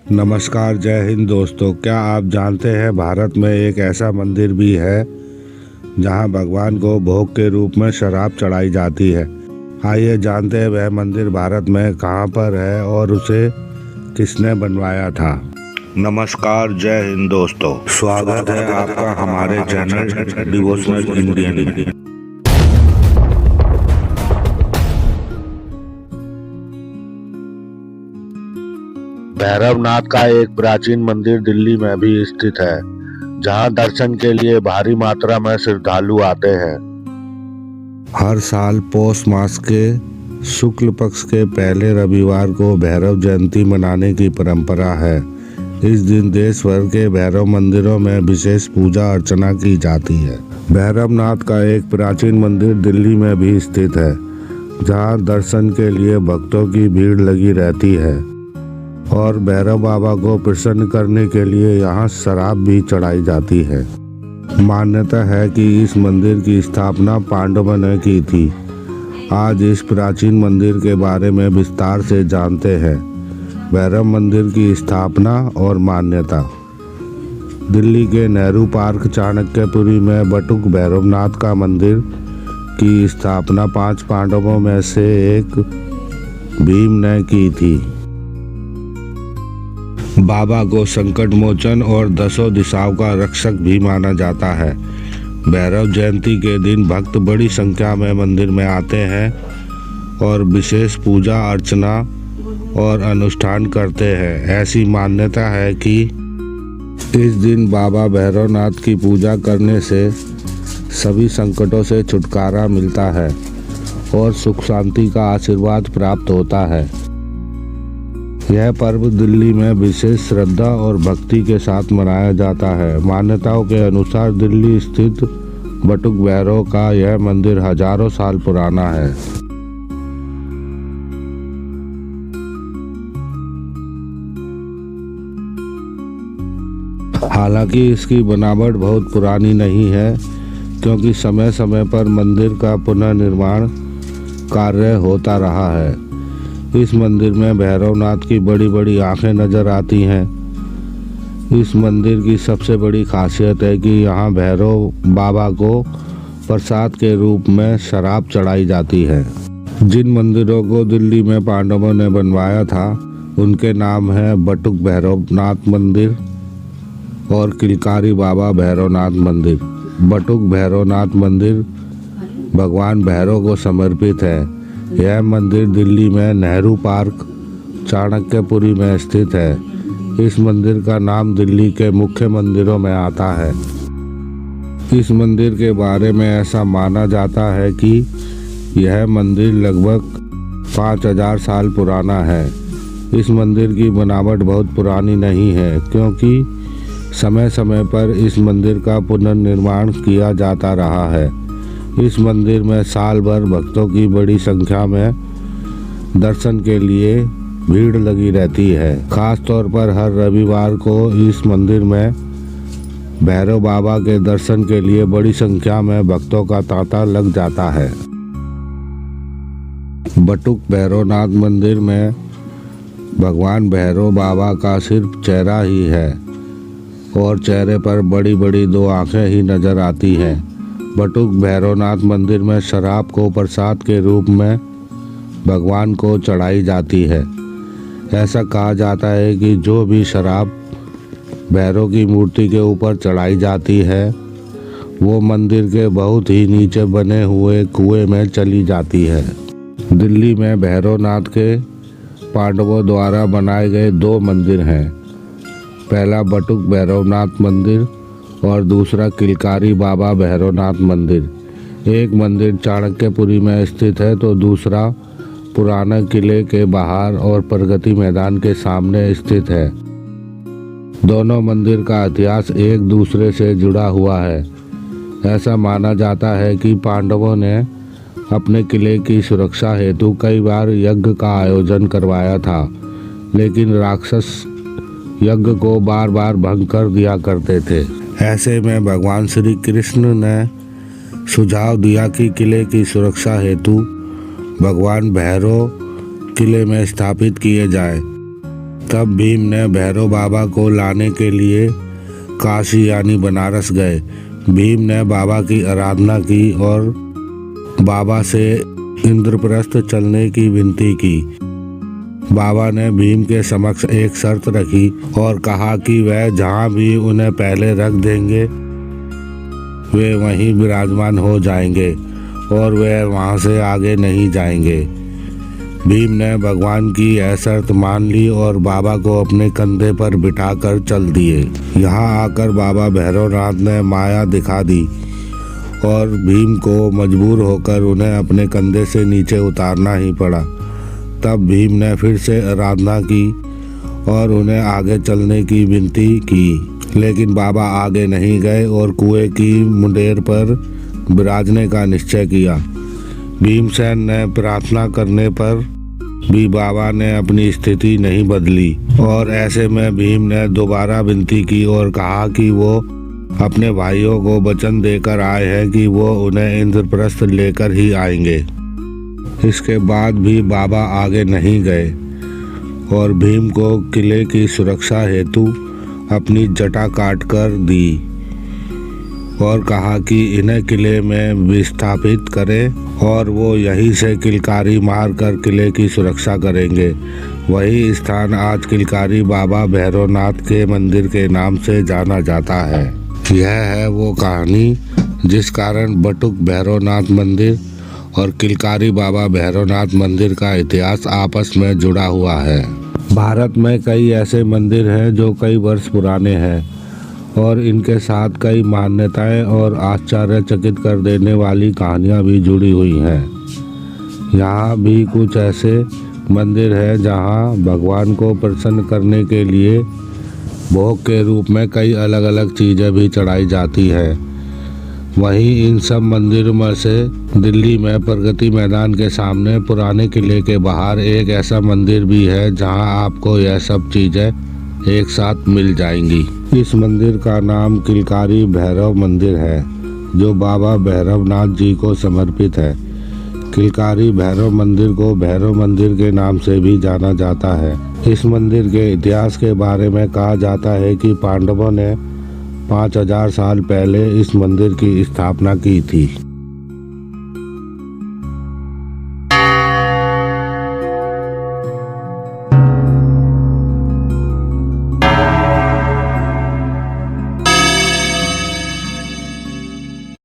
नमस्कार, जय हिंद दोस्तों। क्या आप जानते हैं भारत में एक ऐसा मंदिर भी है जहां भगवान को भोग के रूप में शराब चढ़ाई जाती है। आइए जानते हैं वह मंदिर भारत में कहां पर है और उसे किसने बनवाया था। नमस्कार, जय हिंद दोस्तों। स्वागत है आपका हमारे चैनल डिवोशनल इंडियन। भैरवनाथ का एक प्राचीन मंदिर दिल्ली में भी स्थित है, जहां दर्शन के लिए भारी मात्रा में श्रद्धालु आते हैं। हर साल पौष मास के शुक्ल पक्ष के पहले रविवार को भैरव जयंती मनाने की परंपरा है। इस दिन देश भर के भैरव मंदिरों में विशेष पूजा अर्चना की जाती है। भैरवनाथ का एक प्राचीन मंदिर दिल्ली में भी स्थित है, जहां दर्शन के लिए भक्तों की भीड़ लगी रहती है और भैरव बाबा को प्रसन्न करने के लिए यहाँ शराब भी चढ़ाई जाती है। मान्यता है कि इस मंदिर की स्थापना पांडवों ने की थी। आज इस प्राचीन मंदिर के बारे में विस्तार से जानते हैं। भैरव मंदिर की स्थापना और मान्यता। दिल्ली के नेहरू पार्क चाणक्यपुरी में बटुक भैरवनाथ का मंदिर की स्थापना 5 पांडवों में से एक भीम ने की थी। बाबा को संकट मोचन और 10 दिशाओं का रक्षक भी माना जाता है। भैरव जयंती के दिन भक्त बड़ी संख्या में मंदिर में आते हैं और विशेष पूजा अर्चना और अनुष्ठान करते हैं। ऐसी मान्यता है कि इस दिन बाबा भैरवनाथ की पूजा करने से सभी संकटों से छुटकारा मिलता है और सुख शांति का आशीर्वाद प्राप्त होता है। यह पर्व दिल्ली में विशेष श्रद्धा और भक्ति के साथ मनाया जाता है। मान्यताओं के अनुसार दिल्ली स्थित बटुक भैरव का यह मंदिर हजारों साल पुराना है। हालांकि इसकी बनावट बहुत पुरानी नहीं है, क्योंकि समय समय पर मंदिर का पुनर्निर्माण कार्य होता रहा है। इस मंदिर में भैरवनाथ की बड़ी बड़ी आंखें नजर आती हैं। इस मंदिर की सबसे बड़ी खासियत है कि यहाँ भैरव बाबा को प्रसाद के रूप में शराब चढ़ाई जाती है। जिन मंदिरों को दिल्ली में पांडवों ने बनवाया था उनके नाम हैं बटुक भैरवनाथ मंदिर और किलकारी बाबा भैरवनाथ मंदिर। बटुक भैरवनाथ मंदिर भगवान भैरव को समर्पित है। यह मंदिर दिल्ली में नेहरू पार्क चाणक्यपुरी में स्थित है। इस मंदिर का नाम दिल्ली के मुख्य मंदिरों में आता है। इस मंदिर के बारे में ऐसा माना जाता है कि यह मंदिर लगभग 5000 साल पुराना है। इस मंदिर की बनावट बहुत पुरानी नहीं है, क्योंकि समय समय पर इस मंदिर का पुनर्निर्माण किया जाता रहा है। इस मंदिर में साल भर भक्तों की बड़ी संख्या में दर्शन के लिए भीड़ लगी रहती है। खास तौर पर हर रविवार को इस मंदिर में भैरव बाबा के दर्शन के लिए बड़ी संख्या में भक्तों का तांता लग जाता है। बटुक भैरवनाथ मंदिर में भगवान भैरव बाबा का सिर्फ चेहरा ही है और चेहरे पर बड़ी बड़ी 2 आंखें ही नजर आती हैं। बटुक भैरवनाथ मंदिर में शराब को प्रसाद के रूप में भगवान को चढ़ाई जाती है। ऐसा कहा जाता है कि जो भी शराब भैरव की मूर्ति के ऊपर चढ़ाई जाती है वो मंदिर के बहुत ही नीचे बने हुए कुएं में चली जाती है। दिल्ली में भैरवनाथ के पांडवों द्वारा बनाए गए 2 मंदिर हैं। पहला बटुक भैरवनाथ मंदिर और दूसरा किलकारी बाबा भैरवनाथ मंदिर। एक मंदिर चाणक्यपुरी में स्थित है तो दूसरा पुराने किले के बाहर और प्रगति मैदान के सामने स्थित है। दोनों मंदिर का इतिहास एक दूसरे से जुड़ा हुआ है। ऐसा माना जाता है कि पांडवों ने अपने किले की सुरक्षा हेतु कई बार यज्ञ का आयोजन करवाया था, लेकिन राक्षस यज्ञ को बार बार भंग कर दिया करते थे। ऐसे में भगवान श्री कृष्ण ने सुझाव दिया कि किले की सुरक्षा हेतु भगवान भैरव किले में स्थापित किए जाए। तब भीम ने भैरव बाबा को लाने के लिए काशी यानी बनारस गए। भीम ने बाबा की आराधना की और बाबा से इंद्रप्रस्थ चलने की विनती की। बाबा ने भीम के समक्ष एक शर्त रखी और कहा कि वह जहाँ भी उन्हें पहले रख देंगे वे वहीं विराजमान हो जाएंगे और वे वहाँ से आगे नहीं जाएंगे। भीम ने भगवान की यह शर्त मान ली और बाबा को अपने कंधे पर बिठाकर चल दिए। यहाँ आकर बाबा भैरवनाथ ने माया दिखा दी और भीम को मजबूर होकर उन्हें अपने कंधे से नीचे उतारना ही पड़ा। तब भीम ने फिर से आराधना की और उन्हें आगे चलने की विनती की, लेकिन बाबा आगे नहीं गए और कुएं की मुंडेर पर विराजने का निश्चय किया। भीमसेन ने प्रार्थना करने पर भी बाबा ने अपनी स्थिति नहीं बदली और ऐसे में भीम ने दोबारा विनती की और कहा कि वो अपने भाइयों को वचन देकर आए हैं कि वो उन्हें इंद्रप्रस्थ लेकर ही आएंगे। इसके बाद भी बाबा आगे नहीं गए और भीम को किले की सुरक्षा हेतु अपनी जटा काट कर दी और कहा कि इन्हें किले में विस्थापित करें और वो यहीं से किलकारी मार कर किले की सुरक्षा करेंगे। वही स्थान आज किलकारी बाबा भैरवनाथ के मंदिर के नाम से जाना जाता है। यह है वो कहानी जिस कारण बटुक भैरवनाथ मंदिर और किलकारी बाबा भैरवनाथ मंदिर का इतिहास आपस में जुड़ा हुआ है। भारत में कई ऐसे मंदिर हैं जो कई वर्ष पुराने हैं और इनके साथ कई मान्यताएं और आश्चर्यचकित कर देने वाली कहानियां भी जुड़ी हुई हैं। यहाँ भी कुछ ऐसे मंदिर हैं जहाँ भगवान को प्रसन्न करने के लिए भोग के रूप में कई अलग अलग चीज़ें भी चढ़ाई जाती हैं। वहीं इन सब मंदिरों में से दिल्ली में प्रगति मैदान के सामने पुराने किले के बाहर एक ऐसा मंदिर भी है जहां आपको यह सब चीज़ें एक साथ मिल जाएंगी। इस मंदिर का नाम किलकारी भैरव मंदिर है जो बाबा भैरवनाथ जी को समर्पित है। किलकारी भैरव मंदिर को भैरव मंदिर के नाम से भी जाना जाता है। इस मंदिर के इतिहास के बारे में कहा जाता है कि पांडवों ने 5000 साल पहले इस मंदिर की स्थापना की थी।